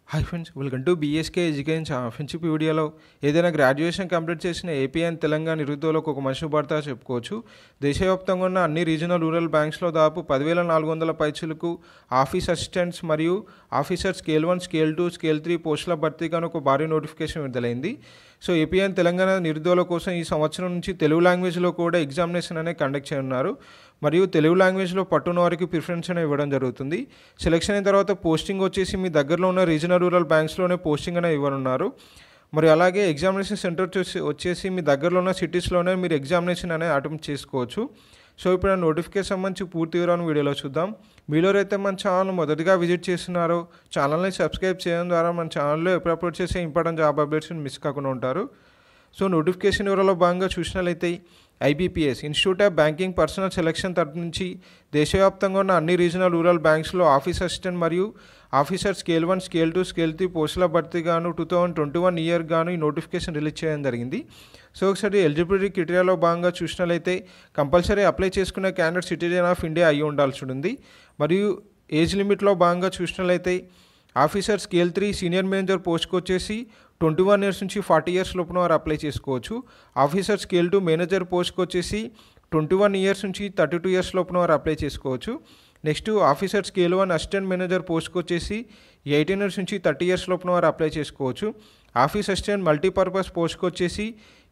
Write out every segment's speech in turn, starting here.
Hi friends, welcome to BSK education friendship వీడియోలో ఏదైనా graduation complete చేసిన ఏపీ అండ్ తెలంగాణ నిరుద్యోగులకు ఒక మంచి వార్త చెప్పుకోవచ్చు. దేశవ్యాప్తంగా ఉన్న అన్ని రీజనల్ రూరల్ బ్యాంక్స్లో దాదాపు 10,400 పైచులకు ఆఫీస్ అసిస్టెంట్స్ మరియు ఆఫీసర్ స్కేల్ 1, స్కేల్ 2, స్కేల్ 3 పోస్టుల భర్తీగాను ఒక భారీ నోటిఫికేషన్ విడుదలైంది. సో ఏపీ అండ్ తెలంగాణ నిరుద్యోగుల కోసం ఈ సంవత్సరం నుంచి తెలుగు లాంగ్వేజ్లో కూడా ఎగ్జామినేషన్ అనేది కండక్ట్ చేయనున్నారు. మరియు తెలుగు లాంగ్వేజ్లో పట్టున్న వారికి ప్రిఫరెన్స్ అనేది ఇవ్వడం జరుగుతుంది. సెలెక్షన్ అయిన తర్వాత పోస్టింగ్ వచ్చేసి మీ దగ్గరలో ఉన్న రీజనల్ రూరల్ బ్యాంక్స్లోనే పోస్టింగ్ అనేది ఇవ్వనున్నారు. మరి అలాగే ఎగ్జామినేషన్ సెంటర్ వచ్చేసి మీ దగ్గరలో ఉన్న సిటీస్లోనే మీరు ఎగ్జామినేషన్ అనేది అటెంప్ట్ చేసుకోవచ్చు. సో ఇప్పుడు ఆ నోటిఫికేషన్ సంబంధించి పూర్తి వివరాలను వీడియోలో చూద్దాం. మీలో అయితే మన ఛానల్ మొదటిగా విజిట్ చేస్తున్నారో ఛానల్ని సబ్స్క్రైబ్ చేయడం ద్వారా మన ఛానల్లో ఎప్పుడు అప్లోడ్ చేసే ఇంపార్టెంట్ జాబ్ అప్డేట్స్ మిస్ కాకుండా ఉంటారు. సో నోటిఫికేషన్ వివరాల్లో భాగంగా చూసినట్లయితే IBPS institute of banking personal selection తరపు నుంచి దేశవ్యాప్తంగా ఉన్న అన్ని రీజనల్ రూరల్ బ్యాంక్స్లో ఆఫీస్ అసిస్టెంట్ మరియు ఆఫీసర్ స్కేల్ 1, స్కేల్ 2, స్కేల్ 3 పోస్టుల భర్తీగాను 2021 ఇయర్ గాను ఈ నోటిఫికేషన్ రిలీజ్ చేయడం జరిగింది. సో ఒకసారి ఎలిజిబిలిటీ క్రైటీరియాలో భాగంగా చూసినట్లయితే కంపల్సరీ అప్లై చేసుకునే క్యాండిడేట్ సిటిజన్ ఆఫ్ ఇండియా అయ్యి ఉండాల్సి ఉంది. మరియు ఏజ్ లిమిట్లో భాగంగా చూసినట్లయితే ఆఫీసర్ స్కేల్ 3 సీనియర్ మేనేజర్ పోస్ట్కి వచ్చేసి 21 ఇయర్స్ నుంచి 40 ఇయర్స్ లోపున వారు అప్లై చేసుకోవచ్చు. ఆఫీసర్ స్కేల్ 2 మేనేజర్ పోస్ట్కి వచ్చేసి 21 ఇయర్స్ నుంచి 32 ఇయర్స్ లోపున వారు అప్లై చేసుకోవచ్చు. Next officer scale 1 assistant manager పోస్ట్కి వచ్చేసి 18 ఇయర్స్ నుంచి 30 ఇయర్స్ లోపున వారు అప్లై చేసుకోవచ్చు. ఆఫీస్ అసిస్టెంట్ మల్టీపర్పస్ పోస్ట్కి వచ్చేసి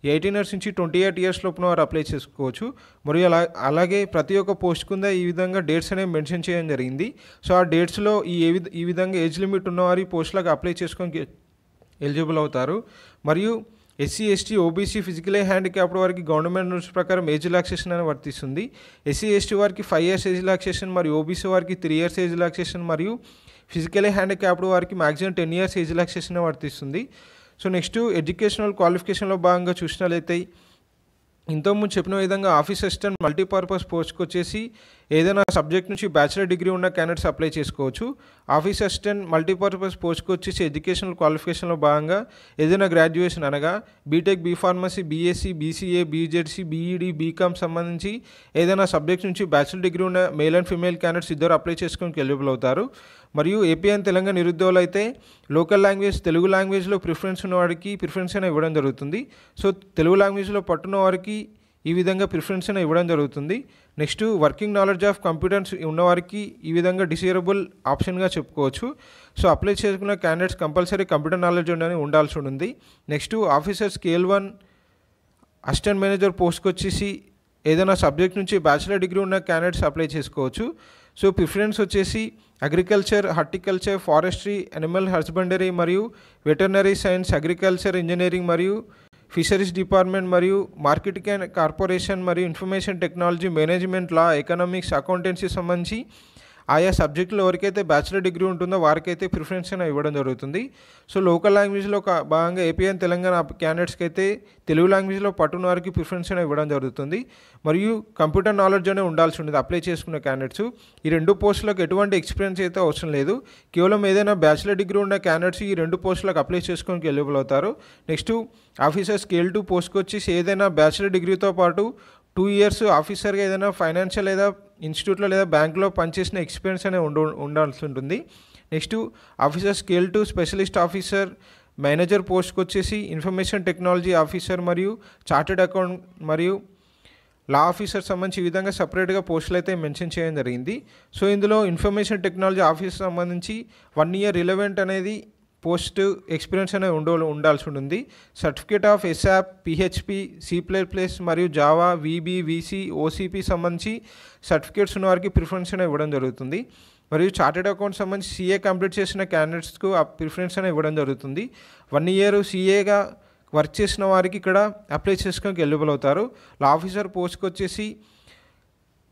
18 ఇయర్స్ నుంచి 28 ఇయర్స్ లోపున వారు అప్లై చేసుకోవచ్చు. మరియు అలాగే ప్రతి ఒక్క పోస్ట్ కింద ఈ విధంగా డేట్స్ అనేవి మెన్షన్ చేయడం జరిగింది. సో ఆ డేట్స్లో ఈ విధంగా ఏజ్ లిమిట్ ఉన్నవారు ఈ పోస్టులకు అప్లై చేసుకొని ఎలిజిబుల్ అవుతారు. మరియు SC, ST, OBC physically handicapped వారికి గవర్నమెంట్ రూల్స్ ప్రకారం ఏజ్ రిలాక్సేషన్ అని వర్తిస్తుంది. SC, ST వారికి 5 ఇయర్స్ ఏజ్ రిలాక్సేషన్ మరియు OBC వారికి 3 ఇయర్స్ ఏజ్ రిలాక్సేషన్ మరియు ఫిజికలీ హ్యాండిక్యాప్డ్ వారికి మ్యాక్సిమం 10 ఇయర్స్ ఏజ్ రిలాక్సేషన్ వర్తిస్తుంది. సో నెక్స్ట్ ఎడ్యుకేషనల్ క్వాలిఫికేషన్లో భాగంగా చూసినట్లయితే ఇంతకుముందు చెప్పిన విధంగా ఆఫీస్ అసిస్టెంట్ మల్టీపర్పస్ పోస్ట్కి వచ్చేసి ఏదైనా సబ్జెక్ట్ నుంచి బ్యాచిలర్ డిగ్రీ ఉన్న క్యాండిడేట్స్ అప్లై చేసుకోవచ్చు. ఆఫీస్ అసిస్టెంట్ మల్టీపర్పస్ పోస్ట్కి వచ్చేసి ఎడ్యుకేషనల్ క్వాలిఫికేషన్లో భాగంగా ఏదైనా గ్రాడ్యుయేషన్ అనగా BTech, BPharmacy, BSc, BCA, BJDC, BED, BCom సంబంధించి ఏదైనా సబ్జెక్ట్ నుంచి బ్యాచిలర్ డిగ్రీ ఉన్న మేల్ అండ్ ఫీమేల్ క్యాండిడేట్స్ ఇద్దరు అప్లై చేసుకొని ఎలిజిబుల్ అవుతారు. మరియు ఏపీ అండ్ తెలంగాణ నిరుద్యోగులు అయితే లోకల్ లాంగ్వేజ్ తెలుగు లాంగ్వేజ్లో ప్రిఫరెన్స్ ఉన్నవాడికి ప్రిఫరెన్స్ అయినా ఇవ్వడం జరుగుతుంది. సో తెలుగు లాంగ్వేజ్లో పట్టున్న వారికి ఈ విధంగా ప్రిఫరెన్స్ అయినా ఇవ్వడం జరుగుతుంది. Next working knowledge of computers ఉన్నవారికి ఈ విధంగా డిసేరబుల్ ఆప్షన్గా చెప్పుకోవచ్చు. సో అప్లై చేసుకున్న క్యాండిడేట్స్ కంపల్సరీ కంప్యూటర్ నాలెడ్జ్ ఉండాల్సి ఉంది. Next officer scale 1 assistant manager పోస్ట్కి వచ్చేసి ఏదైనా సబ్జెక్ట్ నుంచి బ్యాచిలర్ డిగ్రీ ఉన్న క్యాండిడేట్స్ అప్లై చేసుకోవచ్చు. సో ప్రిఫరెన్స్ వచ్చేసి agriculture, horticulture, forestry, animal husbandry మరియు వెటర్నరీ సైన్స్, అగ్రికల్చర్, ఇంజనీరింగ్ మరియు ఫిషరీస్ డిపార్ట్మెంట్ మరియు మార్కెటింగ్ అండ్ కార్పొరేషన్ మరియు ఇన్ఫర్మేషన్ టెక్నాలజీ, మేనేజ్మెంట్, లా, ఎకనామిక్స్, అకౌంటెన్సీ సంబంధించి ఆయా సబ్జెక్టులో ఎవరికైతే బ్యాచిలర్ డిగ్రీ ఉంటుందో వారికైతే ప్రిఫరెన్స్ అయినా ఇవ్వడం జరుగుతుంది. సో లోకల్ లాంగ్వేజ్లో భాగంగా ఏపీ అండ్ తెలంగాణ క్యాండిడేట్స్కి అయితే తెలుగు లాంగ్వేజ్లో పట్టున్న వారికి ప్రిఫరెన్స్ అయినా ఇవ్వడం జరుగుతుంది. మరియు కంప్యూటర్ నాలెడ్జ్ అనే ఉండాల్సి ఉంటుంది అప్లై చేసుకున్న క్యాండిడేట్స్. ఈ 2 పోస్టులకు ఎటువంటి ఎక్స్పీరియన్స్ అయితే అవసరం లేదు. కేవలం ఏదైనా బ్యాచిలర్ డిగ్రీ ఉన్న క్యాండిడేట్స్ ఈ 2 పోస్టులకు అప్లై చేసుకొని ఎలిజిబుల్ అవుతారు. నెక్స్ట్ ఆఫీసర్ స్కేల్ 2 పోస్ట్కి వచ్చేసి ఏదైనా బ్యాచిలర్ డిగ్రీతో పాటు 2 ఇయర్స్ ఆఫీసర్గా ఏదైనా ఫైనాన్షియల్ లేదా ఇన్స్టిట్యూట్లో లేదా బ్యాంకులో పనిచేసిన ఎక్స్పీరియన్స్ అనేది ఉండాల్సి ఉంటుంది. Next officer scale 2 specialist officer manager పోస్ట్కి వచ్చేసి ఇన్ఫర్మేషన్ టెక్నాలజీ ఆఫీసర్ మరియు చార్టెడ్ అకౌంట్ మరియు లా ఆఫీసర్ సంబంధించి ఈ విధంగా సపరేట్గా పోస్టులు అయితే మెన్షన్ చేయడం జరిగింది. సో ఇందులో ఇన్ఫర్మేషన్ టెక్నాలజీ ఆఫీసర్ సంబంధించి 1 ఇయర్ రిలవెంట్ అనేది పోస్ట్ ఎక్స్పీరియన్స్ అనేది ఉండాల్సి ఉంటుంది. Certificate of SAP, PHP, C++ మరియు జావా, VB, VC, OCP సంబంధించి సర్టిఫికేట్స్ ఉన్న వారికి ప్రిఫరెన్స్ అనేది ఇవ్వడం జరుగుతుంది. మరియు చార్టెడ్ అకౌంట్ సంబంధించి CA కంప్లీట్ చేసిన క్యాండిడేట్స్కు ఆ ప్రిఫరెన్స్ అనేది ఇవ్వడం జరుగుతుంది. 1 ఇయర్ CAగా వర్క్ చేసిన వారికి ఇక్కడ అప్లై చేసుకొని ఎలిజిబుల్ అవుతారు. లా ఆఫీసర్ పోస్ట్కి వచ్చేసి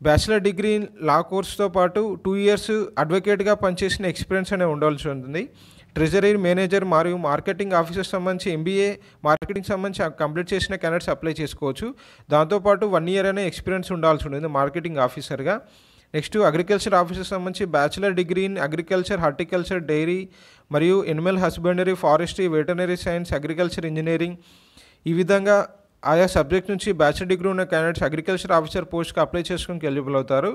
బ్యాచిలర్ డిగ్రీ లా కోర్స్తో పాటు 2 ఇయర్స్ అడ్వకేట్గా పనిచేసిన ఎక్స్పీరియన్స్ అనేది ఉండాల్సి ఉంటుంది. ట్రెజరీ మేనేజర్ మరియు మార్కెటింగ్ ఆఫీసర్ సంబంధించి MBA మార్కెటింగ్ సంబంధించి కంప్లీట్ చేసిన క్యాండిడేట్స్ అప్లై చేసుకోవచ్చు. దాంతోపాటు 1 ఇయర్ అనే ఎక్స్పీరియన్స్ ఉండాల్సి ఉంటుంది మార్కెటింగ్ ఆఫీసర్గా. నెక్స్ట్ అగ్రికల్చర్ ఆఫీసర్ సంబంధించి bachelor degree in agriculture, horticulture, dairy మరియు animal husbandry, forestry, veterinary science, agriculture engineering ఈ విధంగా ఆయా సబ్జెక్ట్ నుంచి బ్యాచిలర్ డిగ్రీ ఉన్న క్యాండిడేట్స్ అగ్రికల్చర్ ఆఫీసర్ పోస్ట్కి అప్లై చేసుకోవడానికి ఎలిజిబుల్ అవుతారు.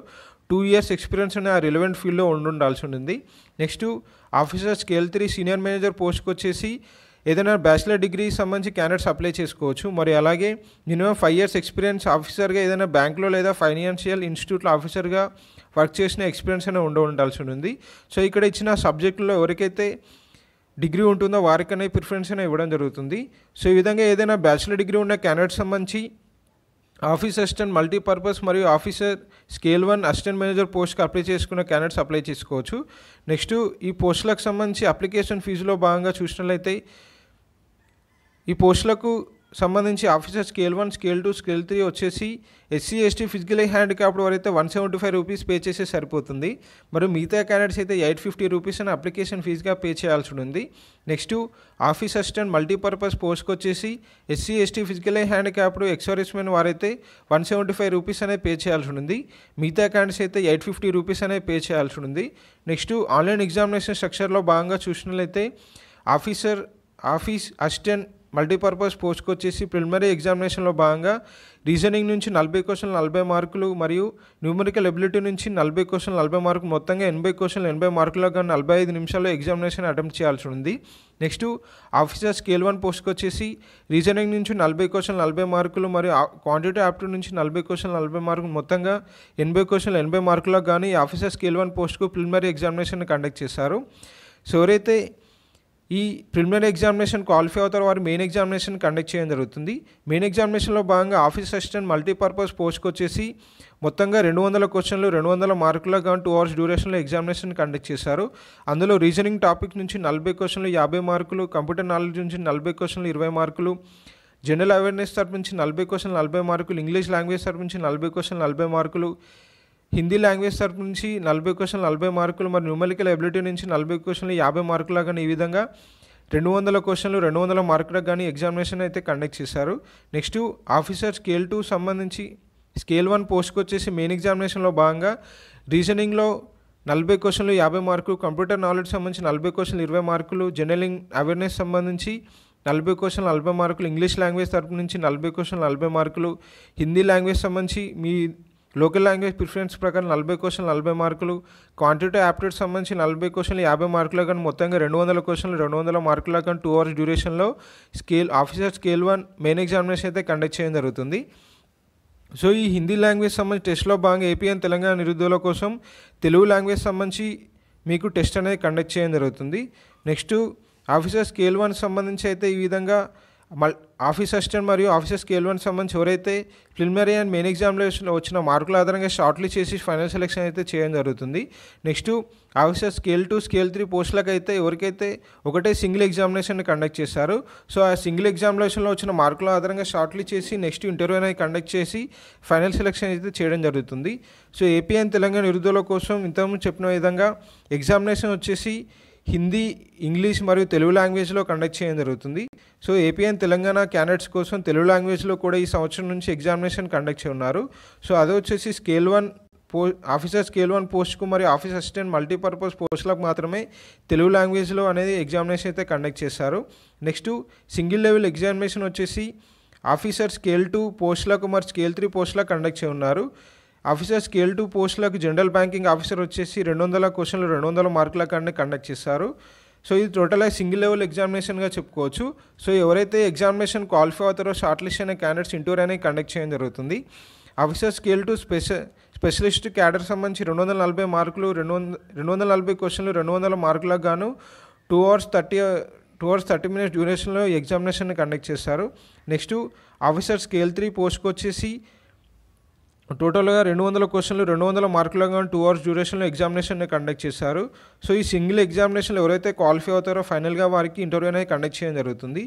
2 years ఎక్స్పీరియన్స్ ఉన్న ఆ రిలవెంట్ ఫీల్డ్లో ఉండాల్సి ఉంటుంది. Next officer scale 3 senior manager పోస్ట్కి వచ్చేసి ఏదైనా బ్యాచిలర్ డిగ్రీ సంబంధించి క్యాండిడేట్స్ అప్లై చేసుకోవచ్చు. మరి అలాగే మినిమం 5 years ఎక్స్పీరియన్స్ ఆఫీసర్గా ఏదైనా బ్యాంక్లో లేదా ఫైనాన్షియల్ ఇన్స్టిట్యూట్లో ఆఫీసర్గా వర్క్ చేసిన ఎక్స్పీరియన్స్ అనేది ఉండాల్సి ఉంటుంది. సో ఇక్కడ ఇచ్చిన సబ్జెక్టులో ఎవరికైతే డిగ్రీ ఉంటుందో వారికనే ప్రిఫరెన్స్ అనేది ఇవ్వడం జరుగుతుంది. సో ఈ విధంగా ఏదైనా బ్యాచిలర్ డిగ్రీ ఉన్న క్యాండిడేట్స్ సంబంధించి ఆఫీస్ అసిస్టెంట్ మల్టీపర్పస్ మరియు ఆఫీసర్ స్కేల్ 1 అసిస్టెంట్ మేనేజర్ పోస్ట్కి అప్లై చేసుకున్న క్యాండిడేట్స్ అప్లై చేసుకోవచ్చు. నెక్స్ట్ ఈ పోస్టులకు సంబంధించి అప్లికేషన్ ఫీజులో భాగంగా చూసినట్లయితే ఈ పోస్టులకు సంబంధించి ఆఫీసర్ స్కేల్ 1, స్కేల్ 2, స్కేల్ 3 వచ్చేసి ఎస్సీ ఎస్టీ ఫిజికలీ హ్యాండిక్యాప్డ్ వారైతే 175 రూపీస్ పే చేస్తే సరిపోతుంది. మరియు మిగతా క్యాండిడేట్స్ అయితే 850 రూపీస్ అని అప్లికేషన్ ఫీజుగా పే చేయాల్సి ఉంది. నెక్స్ట్ ఆఫీస్ అసిస్టెంట్ మల్టీపర్పస్ పోస్ట్కి వచ్చేసి SC ST physically handicapped ex servicemen వారైతే 175 రూపీస్ అనేది పే చేయాల్సి ఉంది. మిగతా క్యాండిడేట్స్ అయితే 850 రూపీస్ అనేది పే చేయాల్సి ఉంది. నెక్స్ట్ ఆన్లైన్ ఎగ్జామినేషన్ స్ట్రక్చర్లో భాగంగా చూసినట్లయితే ఆఫీస్ అసిస్టెంట్ మల్టీపర్పస్ పోస్ట్కి వచ్చేసి ప్రిలిమినరీ ఎగ్జామినేషన్లో భాగంగా రీజనింగ్ నుంచి 40 క్వశ్చన్లు 40 మార్కులు మరియు న్యూమరికల్ ఎబిలిటీ నుంచి 40 క్వశ్చన్లు 40 మార్కులు మొత్తంగా 80 క్వశ్చన్లు 80 మార్కులుగా 45 నిమిషాల్లో ఎగ్జామినేషన్ అటెంప్ట్ చేయాల్సి ఉంది. నెక్స్ట్ ఆఫీసర్ స్కేల్ 1 పోస్ట్కి వచ్చేసి రీజనింగ్ నుంచి 40 క్వశ్చన్లు 40 మార్కులు మరియు క్వాంటిటీ ఆప్టిట్యూడ్ నుంచి 40 క్వశ్చన్లు 40 మార్కులు మొత్తంగా 80 క్వశ్చన్లు 80 మార్కులకు కానీ ఆఫీసర్ స్కేల్ 1 పోస్ట్కు ప్రిలిమినరీ ఎగ్జామినేషన్ కండక్ట్ చేశారు. సో ఎవరైతే ఈ ప్రిలిమినరీ ఎగ్జామినేషన్ క్వాలిఫై అవుతారో వారు మెయిన్ ఎగ్జామినేషన్ కండక్ట్ చేయడం జరుగుతుంది. మెయిన్ ఎగ్జామినేషన్లో భాగంగా ఆఫీస్ అసిస్టెంట్ మల్టీపర్పస్ పోస్ట్కి వచ్చేసి మొత్తంగా 200 క్వశ్చన్లు 200 మార్కులకు కానీ 2 hours డ్యూరేషన్లో ఎగ్జామినేషన్ కండక్ట్ చేశారు. అందులో రీజనింగ్ టాపిక్ నుంచి 40 క్వశ్చన్లు 50 మార్కులు, కంప్యూటర్ నాలెడ్జ్ నుంచి 40 క్వశ్చన్లు 20 మార్కులు, జనరల్ అవేర్నెస్ తరపు నుంచి 40 క్వశ్చన్లు 40 మార్కులు, ఇంగ్లీష్ లాంగ్వేజ్ తరపు నుంచి 40 క్వశ్చన్లు 40 మార్కులు, హిందీ లాంగ్వేజ్ తరపు నుంచి 40 క్వశ్చన్లు 40 మార్కులు మరియు న్యూమరికల్ ఎబిలిటీ నుంచి 40 క్వశ్చన్లు 50 మార్కులు కానీ ఈ విధంగా 200 క్వశ్చన్లు 200 మార్కులకు కానీ ఎగ్జామినేషన్ అయితే కండక్ట్ చేశారు. నెక్స్ట్ ఆఫీసర్ స్కేల్ 2 సంబంధించి స్కేల్ 1 పోస్ట్కి వచ్చేసి మెయిన్ ఎగ్జామినేషన్లో భాగంగా రీజనింగ్లో 40 క్వశ్చన్లు 50 మార్కులు, కంప్యూటర్ నాలెడ్జ్ సంబంధించి 40 క్వశ్చన్లు 20 మార్కులు, జనరల్ అవేర్నెస్ సంబంధించి 40 క్వశ్చన్లు 40 మార్కులు, ఇంగ్లీష్ లాంగ్వేజ్ తరపు నుంచి 40 క్వశ్చన్లు 40 మార్కులు, హిందీ లాంగ్వేజ్ సంబంధించి మీ లోకల్ లాంగ్వేజ్ ప్రిఫరెన్స్ ప్రకారం 40 క్వశ్చన్లు 40 మార్కులు, క్వాంటిటీ యాప్టిట్యూడ్ సంబంధించి 40 క్వశ్చన్లు 50 మార్కులు కానీ మొత్తంగా 200 క్వశ్చన్లు 200 మార్కులు కానీ 2 hours డ్యూరేషన్లో ఆఫీసర్ స్కేల్ 1 మెయిన్ ఎగ్జామినేషన్ అయితే కండక్ట్ చేయడం జరుగుతుంది. సో ఈ హిందీ లాంగ్వేజ్ సంబంధించి టెస్ట్లో భాగంగా ఏపీ అండ్ తెలంగాణ నిరుద్యోగుల కోసం తెలుగు లాంగ్వేజ్ సంబంధించి మీకు టెస్ట్ అనేది కండక్ట్ చేయడం జరుగుతుంది. నెక్స్ట్ ఆఫీసర్ స్కేల్ 1 సంబంధించి అయితే ఈ విధంగా ఆఫీస్ అసిస్టెంట్ మరియు ఆఫీసర్ స్కేల్ 1 సంబంధించి ఎవరైతే ప్రిలిమినరీ అండ్ మెయిన్ ఎగ్జామినేషన్లో వచ్చిన మార్కుల ఆధారంగా షార్ట్లీ చేసి ఫైనల్ సెలెక్షన్ అయితే చేయడం జరుగుతుంది. నెక్స్ట్ ఆఫీసర్ స్కేల్ 2, స్కేల్ 3 పోస్టులకు అయితే ఎవరికైతే ఒకటే సింగిల్ ఎగ్జామినేషన్ కండక్ట్ చేశారు. సో ఆ సింగిల్ ఎగ్జామినేషన్లో వచ్చిన మార్కుల ఆధారంగా షార్ట్లీ చేసి నెక్స్ట్ ఇంటర్వ్యూ అనేది కండక్ట్ చేసి ఫైనల్ సెలెక్షన్ అయితే చేయడం జరుగుతుంది. సో ఏపీ అండ్ తెలంగాణ నిరుద్యోగుల కోసం ఇంతకుముందు చెప్పిన విధంగా ఎగ్జామినేషన్ వచ్చేసి హిందీ, ఇంగ్లీష్ మరియు తెలుగు లాంగ్వేజ్లో కండక్ట్ చేయడం జరుగుతుంది. So AP and Telangana candidates కోసం తెలుగు లాంగ్వేజ్లో కూడా ఈ సంవత్సరం నుంచి ఎగ్జామినేషన్ కండక్ట్ చేయనున్నారు. సో అదే వచ్చేసి స్కేల్ 1 ఆఫీసర్ స్కేల్ 1 పోస్ట్కు మరియు ఆఫీస్ అసిస్టెంట్ మల్టీపర్పస్ పోస్టులకు మాత్రమే తెలుగు లాంగ్వేజ్లో అనేది ఎగ్జామినేషన్ అయితే కండక్ట్ చేశారు. నెక్స్ట్ సింగిల్ లెవెల్ ఎగ్జామినేషన్ వచ్చేసి ఆఫీసర్ స్కేల్ 2 పోస్టులకు మరియు స్కేల్ 3 పోస్టులకు కండక్ట్ చేయనున్నారు. ఆఫీసర్ స్కేల్ 2 పోస్టులకు జనరల్ బ్యాంకింగ్ ఆఫీసర్ వచ్చేసి 200 క్వశ్చన్లు 200 మార్కులకు కండక్ట్ చేస్తారు. సో ఇది టోటల్గా సింగిల్ లెవెల్ ఎగ్జామినేషన్గా చెప్పుకోవచ్చు. సో ఎవరైతే ఎగ్జామినేషన్ క్వాలిఫై అవుతారో షార్ట్ లిస్ట్ అనే క్యాండిడేట్స్ ఇంటర్వ్యూ అనేది కండక్ట్ చేయడం జరుగుతుంది. ఆఫీసర్ స్కేల్ 2 స్పెషలిస్ట్ క్యాడర్ సంబంధించి 240 మార్కులు, 240 క్వశ్చన్లు 200 మార్కులకు గాను 2 hours 30 minutes డ్యూరేషన్లో ఎగ్జామినేషన్ కండక్ట్ చేస్తారు. నెక్స్ట్ ఆఫీసర్ స్కేల్ 3 పోస్ట్కి వచ్చేసి టోటల్గా 200 క్వశ్చన్లు 200 మార్కులకు గాను 2 hours డ్యూరేషన్లో ఎగ్జామినేషన్ కండక్ట్ చేశారు. సో ఈ సింగిల్ ఎగ్జామినేషన్లో ఎవరైతే క్వాలిఫై అవుతారో ఫైనల్గా వారికి ఇంటర్వ్యూ అనేది కండక్ట్ చేయడం జరుగుతుంది.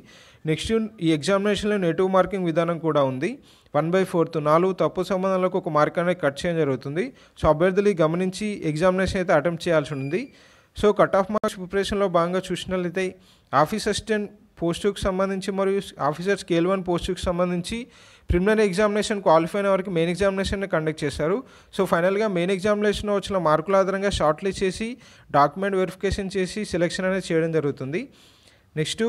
నెక్స్ట్ ఈ ఎగ్జామినేషన్లో నెగిటివ్ మార్కింగ్ విధానం కూడా ఉంది. 1/4 4 తప్పు సంబంధాలకు ఒక మార్క్ అనేది కట్ చేయడం జరుగుతుంది. సో అభ్యర్థులు గమనించి ఎగ్జామినేషన్ అయితే అటెంప్ట్ చేయాల్సి ఉంది. సో కట్ ఆఫ్ మార్క్స్ ప్రిపరేషన్లో భాగంగా చూసినట్లయితే ఆఫీస్ అసిస్టెంట్ పోస్టుకు సంబంధించి మరియు ఆఫీసర్ స్కేల్ 1 పోస్టుకు సంబంధించి ప్రిలిమినరీ ఎగ్జామినేషన్ క్వాలిఫై అయిన వారికి మెయిన్ ఎగ్జామినేషన్ కండక్ట్ చేశారు. సో ఫైనల్గా మెయిన్ ఎగ్జామినేషన్లో వచ్చిన మార్కుల ఆధారంగా షార్ట్ లిస్ట్ చేసి డాక్యుమెంట్ వెరిఫికేషన్ చేసి సెలెక్షన్ అనేది చేయడం జరుగుతుంది. నెక్స్ట్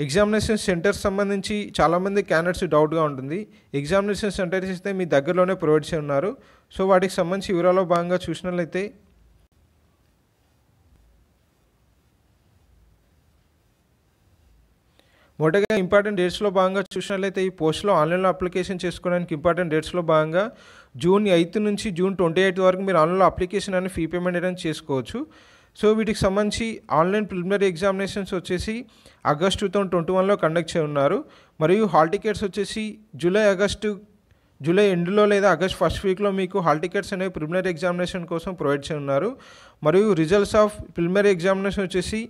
ఎగ్జామినేషన్ సెంటర్స్ సంబంధించి చాలామంది క్యాండిడేట్స్ డౌట్గా ఉంటుంది. ఎగ్జామినేషన్ సెంటర్స్ అయితే మీ దగ్గరలోనే ప్రొవైడ్ చేసి ఉన్నారు. సో వాటికి సంబంధించి వివరాల్లో భాగంగా చూసినట్లయితే మొదటగా ఇంపార్టెంట్ డేట్స్లో భాగంగా చూసినట్లయితే ఈ పోస్ట్లో ఆన్లైన్లో అప్లికేషన్ చేసుకోవడానికి ఇంపార్టెంట్ డేట్స్లో భాగంగా జూన్ 8 నుంచి జూన్ 28 వరకు మీరు ఆన్లైన్లో అప్లికేషన్ అని ఫీ పేమెంట్ అనేది చేసుకోవచ్చు. సో వీటికి సంబంధించి ఆన్లైన్ ప్రిలిమినరీ ఎగ్జామినేషన్స్ వచ్చేసి ఆగస్ట్ 2021లో కండక్ట్ చేయనున్నారు. మరియు హాల్ టికెట్స్ వచ్చేసి జూలై ఎండ్లో లేదా ఆగస్ట్ ఫస్ట్ వీక్లో మీకు హాల్ టికెట్స్ అనేవి ప్రిలిమినరీ ఎగ్జామినేషన్ కోసం ప్రొవైడ్ చేయనున్నారు. మరియు రిజల్ట్స్ ఆఫ్ ప్రిలిమినరీ ఎగ్జామినేషన్ వచ్చేసి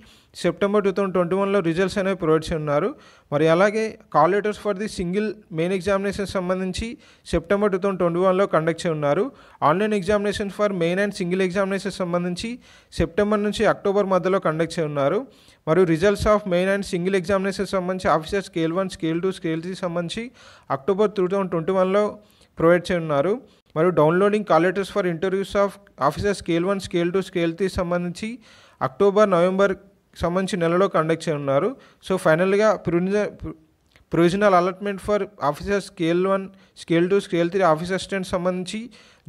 సెప్టెంబర్ 2021లో రిజల్ట్స్ అనేవి ప్రొవైడ్ చేయనున్నారు. మరి అలాగే call letters for the single main examination సంబంధించి సెప్టెంబర్ 2021లో కండక్ట్ చేయనున్నారు. Online examination for main and single examination సంబంధించి సెప్టెంబర్ నుంచి అక్టోబర్ మధ్యలో కండక్ట్ చేయనున్నారు. మరియు results of main and single examination సంబంధించి ఆఫీసర్ స్కేల్ 1, స్కేల్ 2, స్కేల్ 3 సంబంధించి అక్టోబర్ 2021లో ప్రొవైడ్ చేయనున్నారు. మరియు downloading call letters for interviews of officer scale 1, scale 2, scale 3 సంబంధించి అక్టోబర్, నవంబర్ సంబంధించి నెలలో కండక్ట్ చేయనున్నారు. సో ఫైనల్గా provisional allotment for officer scale 1, scale 2, scale 3 officer assistant సంబంధించి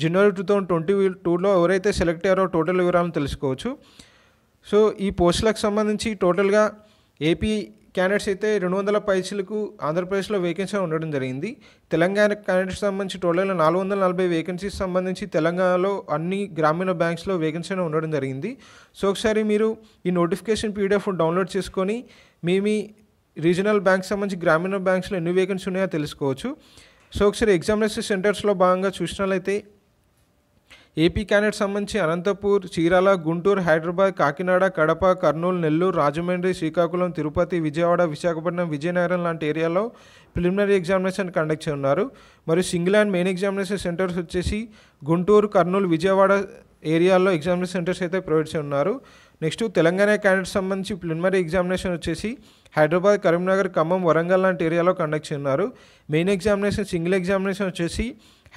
జనవరి 2022లో ఎవరైతే సెలెక్ట్ అయ్యారో టోటల్ వివరాలను తెలుసుకోవచ్చు. సో ఈ పోస్టులకు సంబంధించి టోటల్గా ఏపీ క్యాండిడేట్స్ అయితే 200 పైచీలకు ఆంధ్రప్రదేశ్లో వేకెన్సీ ఉండడం జరిగింది. తెలంగాణ క్యాండిడేట్స్ సంబంధించి టోటల్గా 440 వేకెన్సీస్ సంబంధించి తెలంగాణలో అన్ని గ్రామీణ బ్యాంక్స్లో వేకెన్సీ ఉండడం జరిగింది. సో ఒకసారి మీరు ఈ నోటిఫికేషన్ పీడిఎఫ్ డౌన్లోడ్ చేసుకొని మీ రీజనల్ బ్యాంక్ సంబంధించి గ్రామీణ బ్యాంక్స్లో ఎన్ని వేకెన్సీ ఉన్నాయో తెలుసుకోవచ్చు. సో ఒకసారి ఎగ్జామినేషన్ సెంటర్స్లో భాగంగా చూసినట్లయితే ఏపీ క్యాండిడేట్ సంబంధించి అనంతపూర్, చీరాల, గుంటూరు, హైదరాబాద్, కాకినాడ, కడప, కర్నూలు, నెల్లూరు, రాజమండ్రి, శ్రీకాకుళం, తిరుపతి, విజయవాడ, విశాఖపట్నం, విజయనగరం లాంటి ఏరియాలో ప్రిలిమినరీ ఎగ్జామినేషన్ కండక్ట్ చేయనున్నారు. మరియు single and main examination centres వచ్చేసి గుంటూరు, కర్నూలు, విజయవాడ ఏరియాలో ఎగ్జామినేషన్ సెంటర్స్ అయితే ప్రొవైడ్ చేయనున్నారు. నెక్స్ట్ తెలంగాణ క్యాండిడేట్ సంబంధించి ప్రిలిమినరీ ఎగ్జామినేషన్ వచ్చేసి హైదరాబాద్, కరీంనగర్, ఖమ్మం, వరంగల్ లాంటి ఏరియాలో కండక్ట్ చేయనున్నారు. మెయిన్ ఎగ్జామినేషన్ సింగిల్ ఎగ్జామినేషన్ వచ్చేసి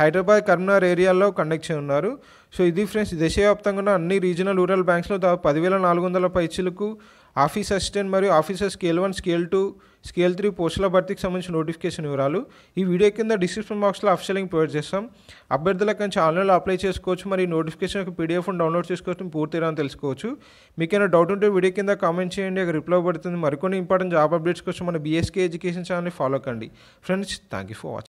హైదరాబాద్, కరీంనగర్ ఏరియాలో కండక్ట్ చేయనున్నారు. సో ఇది ఫ్రెండ్స్ దేశవ్యాప్తంగా ఉన్న అన్ని రీజనల్ రూరల్ బ్యాంక్స్లో 10,400 పైచీలకు ఆఫీస్ అసిస్టెంట్ మరియు ఆఫీసర్ స్కేల్ 1, స్కేల్ 2, స్కేల్ 3 పోస్టుల భర్తీకి సంబంధించిన నోటిఫికేషన్ వివరాలు ఈ వీడియో కింద డిస్క్రిప్షన్ బాక్స్లో అఫీషియల్ లింక్ ప్రొవైడ్ చేస్తాం. అభ్యర్థులకు నుంచి ఆన్లైన్లో అప్లై చేసుకోవచ్చు. మరియు నోటిఫికేషన్ పీడిఎఫ్ డౌన్లోడ్ చేసుకోవచ్చు, పూర్తిగా తెలుసుకోవచ్చు. మీకైనా డౌట్ ఉంటే వీడియో కింద కామెంట్ చేయండి, అక్కడ రిప్లై పడుతుంది. మరికొన్ని ఇంపార్టెంట్ జాబ్ అప్డేట్స్ కోసం మన బీఎస్కే ఎడ్యుకేషన్ ఛానల్ని ఫాలో కండి. Friends, thank you for watching.